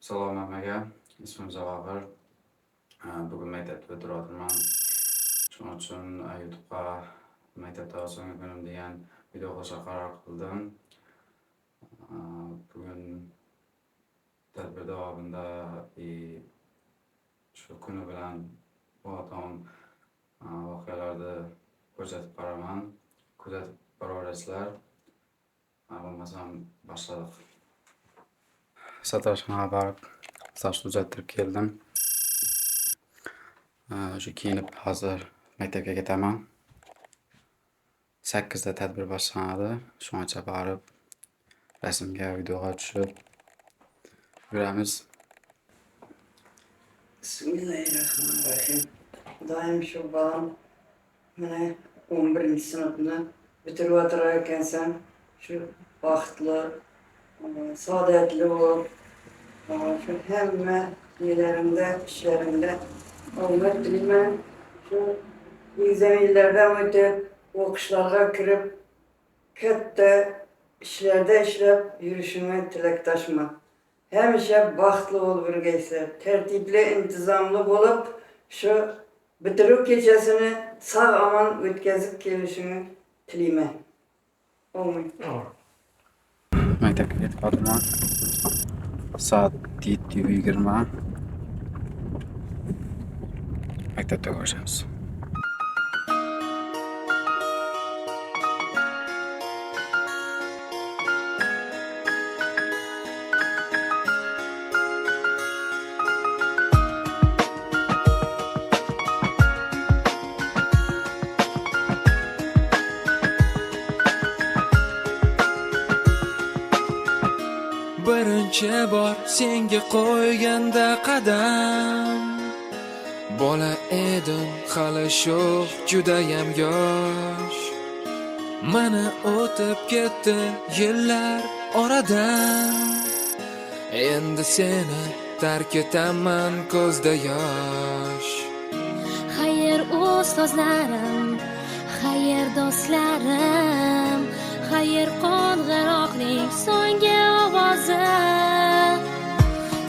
Salom hammaga, ismim Javohir. Bugun maktabda o'tiryotirman. Shuning uchun YouTube'ga maktabda so'nggi kunim degan video qo'yishga qaror qildim. Bugun tadbir davomida shu kuni bilan bo'lgan voqealarni ko'rsatib boraman. Kuzatib boraverasizlar. Bo'lmasam boshladik. Sartaroshxonaga borib, sochni uzattirib keldim. Shu kiyinib hozir maktabga ketaman. 8 da tadbir boshlanadi. Shungacha borib rasmga, videoga tushib yuramiz. Bismillahirrahmanirrahim. Doim shu bolam mana 11-sinfni bitirib o'tirar ekansan. Shu vaqtli, saodatli bo'lib, shu hamma yillerimda, ishlarimda omad tilayman. Shu yillardan o'tib, o'qishlarga kirib, katta ishlarda ishlab yurishimga tilakdoshman. Hamisha baxtli bo'lib yurgaysiz, tartibli, intizomli bo'lib, shu bitiruv kechasini sog'-omon o'tkazib kelishini tilayman. Amin. Maktabga ketib qoldim. Soat 7:20. Maktabda ko'rishamiz. Birinchi bor senga qo'yganda qadam, bola edim hali sho'x, judayam yosh. Mana o'tib ketdi yillar oradan, endi seni tark etaman ko'zda yosh. Xayr ustozlarim, xayr do'stlarim, xayr qo'ng'iroqning so'nggi ovozi.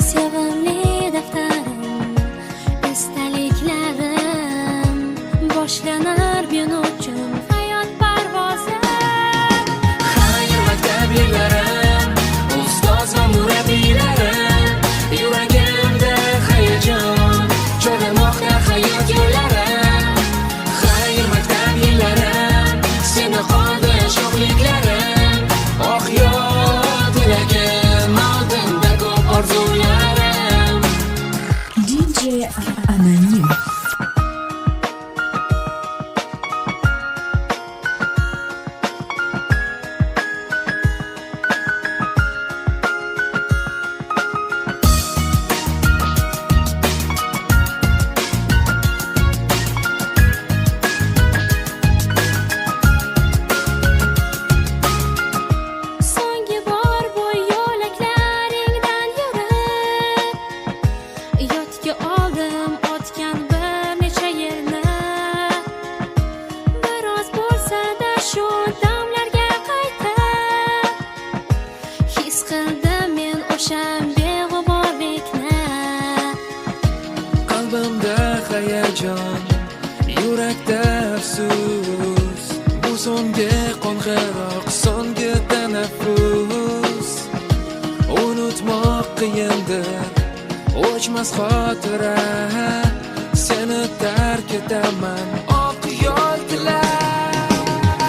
Sevimli daftarim, estaliklarim, boshlanar men uchun hayot parvozi. Xayr maktab yillarim, ustoz va murabbiylarim, yuragimda hayajon cho'ramoqda hayot yo'llarim. Xayr maktab yillarim, seni qoldi sho'xliklarim, oh yod tilagim, oldinda ko'p orzularim. DJ Anonim. So'nggi bor bu yo'laklaringdan yurib, yodga oldim o'tgan bir necha yilni. Biroz bo'lsa-da shu damlarga qaytib, his qildim men o'sha beg'uborlikni. Qalbimda hayajon, yurakda afsus, bu so'nggi qo'ng'iroq, so'nggi tanaffus. Unutmoq qiyindir, o'chmas xotira, seni tark etaman oq yo'l tilab.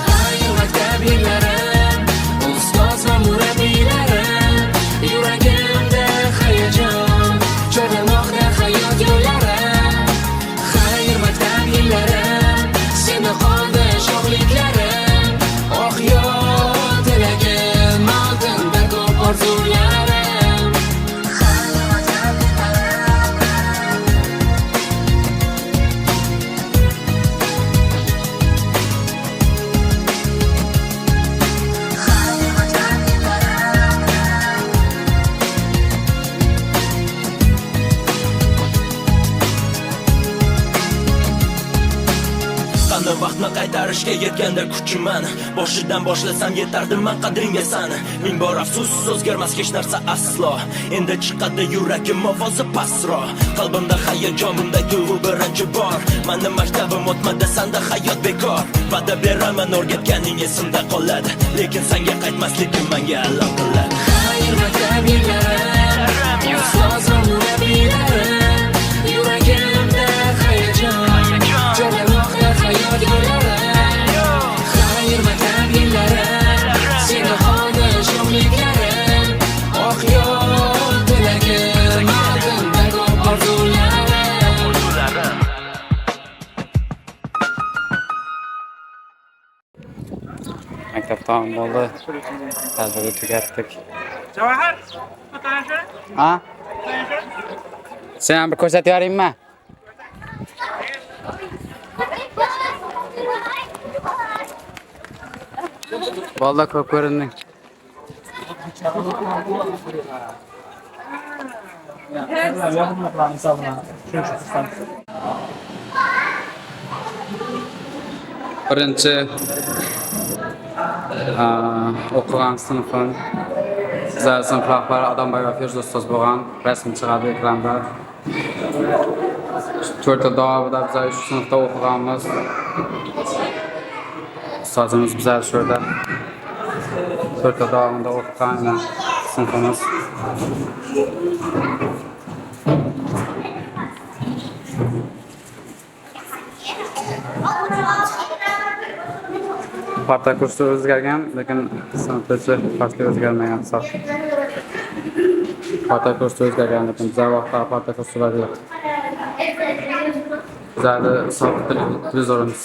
Xayr maktab yillarim, ustoz va murabbiylarim, yuragimda hayajon cho'ramoqda hayot yo'llarim. Xayr maktab yillarim, seni qoldi sho'xliklarim, oh yod tilagim, oldinda ko'p orzularim. Xayr maktab yillarim. Bizni qaytarishga yetganda kuchiman. Boshidan boshlasam yetardim man qadringga sani. Ming bor afsus o'zgarmas hech narsa aslo. Endi chiqadi yuragim ovozi pasro. Qalbimda hayajon bunday tuyg'u birinchi bor. Meni maktabim o'tmadi sanda hayot bekor. Va'da beraman o'rgatganing esimda qoladi. Lekin senga qaytmasligim menga alam qiladi. Xayr maktab yillari ustozim murabbiylarim yuragimda hayajon jalamoqda hayot yo'llari Xayr maktab yillari seni xohish umidlarim oq yo'l tilagim oldinda ko'p orzularim Maktab tamom bo'ldi. Tadbirni tugatdik. Javohar, fotoğrafı. Ha? Sen bir ko'rsatib yuboraymi? Vallahi ko'p ko'rinding. Birinchi o'qigan sinfim bizlar sinf rahbari Adamboy va Feruza ustoz bo'lgan. Rasm chiqadi ekranda. 4 yil davomida bizlar shu sinfda o'qiganmiz. Ustozimiz bizlar shu yerda 4 yil davomida o'qigan sinfimiz. Parta kursi o'zgargan, lekin sinfgacha fasli o'zgarmagan hisob. Parta kursi o'zgargan, lekin bizlar vaqtda parta kursilari yo'q. Bizlarda sobiq televizorimiz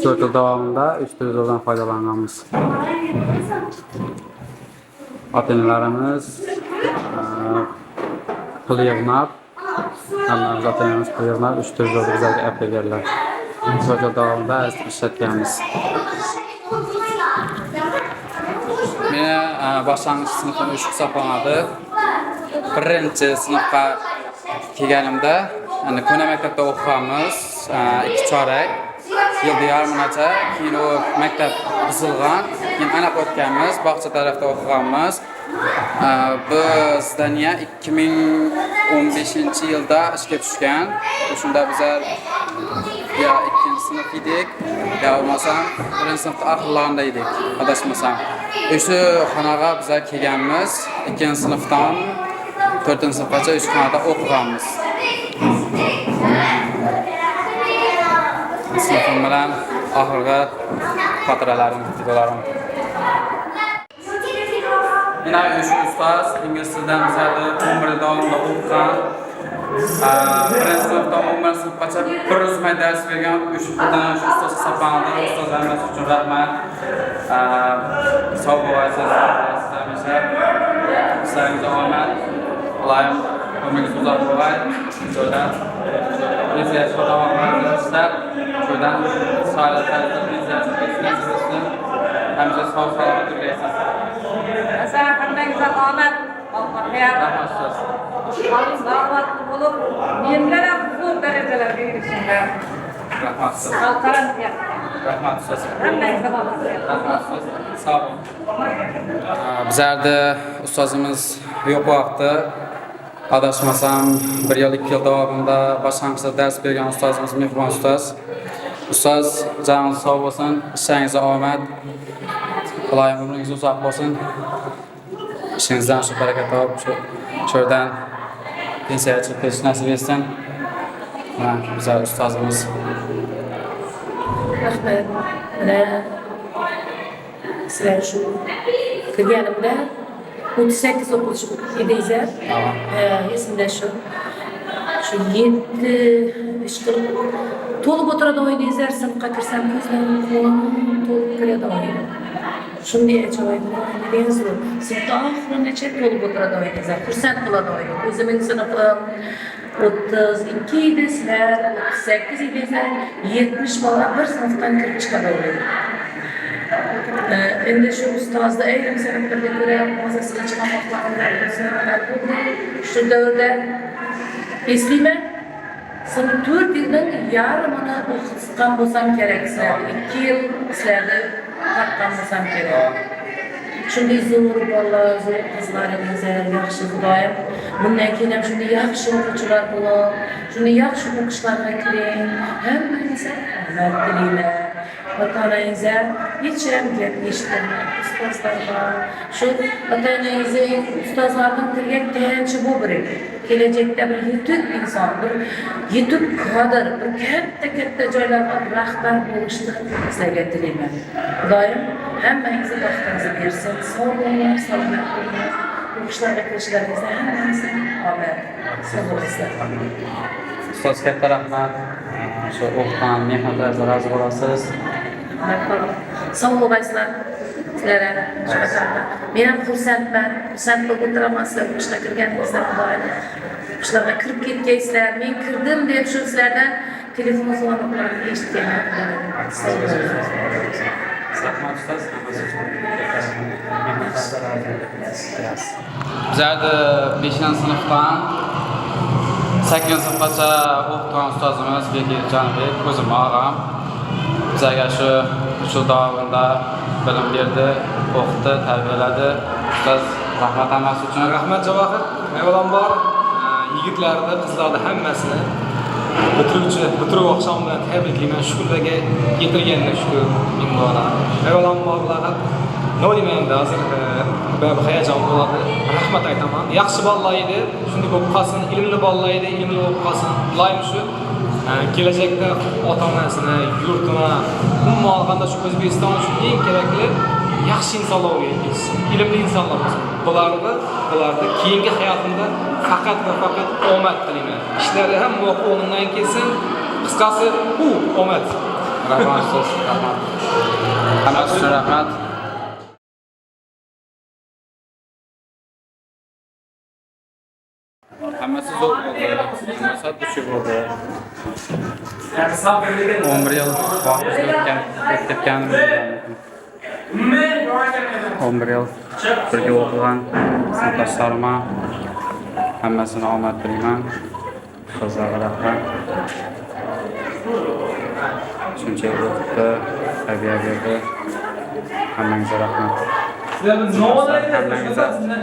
4 yil davomida 3 televizordan foydalanganmiz. Ota-onalarimiz pul yig'nab, hammamiz ota-onamiz pul yig'nab 3 televizorni bizlarga olib berganlar. 4 yil davomida ishlatganmiz. Men boshlang'ich sinfim 3 hisoblanadi. Birinchi sinfga kelganimda, ya'ni Kona maktabda o'qiganmiz, 2 chorak, yilda yarminacha, keyin u maktab buzilgan, keyin aniq o'tganmiz, bog'cha tarafda o'qiganmiz. Biz Daniya 2015-yilda ishga tushgan. Shunda bizlar ya 2-sinf edik, ya bo'lmasam 1-sinfda oxirlarida edik, adashmasam. O'sha xonaga bizlar kelganmiz, 2-sinfdan 4-sinfgacha o'sha xonada o'qiganmiz. Sinfim bilan oxirgi xotiralarim bo'larim. Mana o'sha ustoz ingliz tilidan bizlarni 11 yil davomida o'qigan. Birinchi sinfdan 11 sinfgacha 100 may dars bergan o'sha ustoz hisoblanadi. Ustozlarimiz uchun rahmat. Sog' bo'lasiz, sizlarga omad. Allohim umringiz uzoq bo'lsin. Jo'dan prezidentga davom etishlar. Jo'dan sog'liqli prezidentlikni hamda sog' salomat yurasiz. Sen hamdangizga omad. Rahmat ustoz. Sağlıklı bulup, yenilere bu derecelerge erişsinler. Rahmat ustoz. Halkaran ya. Rahmat ustoz. Hamdangizga omad. Rahmat ustoz. Sağ olun. Bizlarda ustozimiz yo'q vaqtda adashmasam 1 yil 2 yil davomida boshlang'ich dars bergan ustozimiz Mehmon ustoz. Ustoz joningiz sog' bo'lsin, ishingizga omad. Ilohim umringiz uzoq bo'lsin. İşinizden shu baraka topib, shu yerdan pensiyaga chiqib ketish nasib etsin. Mana bizlar ustozimiz. Rahmat. Mana sizlar shu kirganimda 38 o'quvchi edingizlar. Esimda shu 7 ish qilib to'lib o'tiradi o'ynaysiz, sinfga kirsam ko'zlarim to'lib kiradi o'yinga. Shunday ajoyib o'ynaysiz. Sinfda oxirigacha to'lib o'tiradi o'ynaysiz. Xursand bo'ladi o'yin. O'zimning sinfim 32 edi, sizlar 38 edingizlar. 70 bola bir sinfdan kirib chiqadi o'yin. Endi shu ustozda ayrim sabablarga ko'ra mazasiga chiqmoqlarida shu davrda eslayman. Son 4 yıldan yarımını okutsam bolsam gerek sizlerde. 2 yıl sizlerde takkan bolsam gerek. Shunday zo'r bola, zo'r qizlaringiz, yaxshi Xudoyim. Bundan keyin ham shunday yaxshi o'quvchilar bo'lib, shunday yaxshi o'qishlarga kiring. Hammangizga omad tilayman. Ota-onangizga hech ham gap eshittirmang. Ustozlarga, shu ota-onangizga, ustozlarning tiliga tayanchi bo'ling. Kelajakda bir yetuk inson, bir yetuk kadr, bir katta joylarga rahbar bo'lishni sizlarga tilayman. Xudoyim hammangizga baxtingizni bersin. Sog' bo'linglar, salomat bo'linglar. O'qishlarga kirishlaringizda hammangizga omad. Sog' bo'linglar. Ustoz katta rahmat. Shu o'qigan mehnatingizni razı bo'lasiz. Sog' bo'lasizlar. Sizlarga shu qadar. Men ham xursandman. Xursand bo'lib o'tiraman sizlar o'qishga kirganingizda Xudoyim. O'qishlarga kirib ketgaysizlar. Men kirdim deb shu sizlardan telefon zo'rliqlarini eshitganman. Sog' bo'linglar. Rahmat ustoz. Bizlarda 5-sinfdan 8-sinfgacha o'qigan ustozimiz Bekir Janibek o'zim og'am bizga shu davomida bilim berdi, o'qitdi, tarbiyaladi. Ustoz rahmat hammasi uchun. Rahmat Javohir. Avvalambor yigitlarni, qizlarni hammasini bitiruv oqshomi bilan tabriklayman. Shukurlarga yetirganlar shukur ming bora. Avvalambor ularga nima deyman hozir ba'zi hayajon bo'ladi. Rahmat aytaman. Yaxshi bolalar edi, shunday bo'lib qolsin, ilmli bolalar edi, ilmli bo'lib qolsin. Iloyim shu kelajakda ota-onasini, yurtini, umuman olganda shu O'zbekiston uchun eng kerakli yaxshi insonlar bo'lsin, ilmli insonlar bo'lsin. Bularni keyingi hayotimda faqat va faqat omad tilayman. Ishlari ham muvaffaq o'yindan kelsin. Qisqasi, u omad. Rahmat ustoz, rahmat. Hammasi uchun rahmat. Hammasi zo'r bo'ldi. Hammasi kuchli bo'ldi. 11 yil vaqt o'tganimni 11 yil birga o'qigan sinfdoshlarimga hammasini omad tilayman. Qizlarga rahmat. Shuncha yil o'qitdi, tarbiya berdi. Hammangizga rahmat. Hammangizga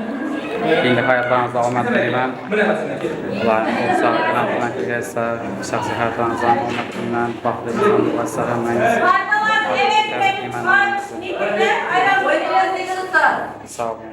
keyingi hayotlaringizda omad tilayman. Ularni o'qishlar bilan kelgansa, shaxsiy hayotlaringizda omad tilayman. Baxtli bo'linglar. Assalomu alaykum. Sağ olun.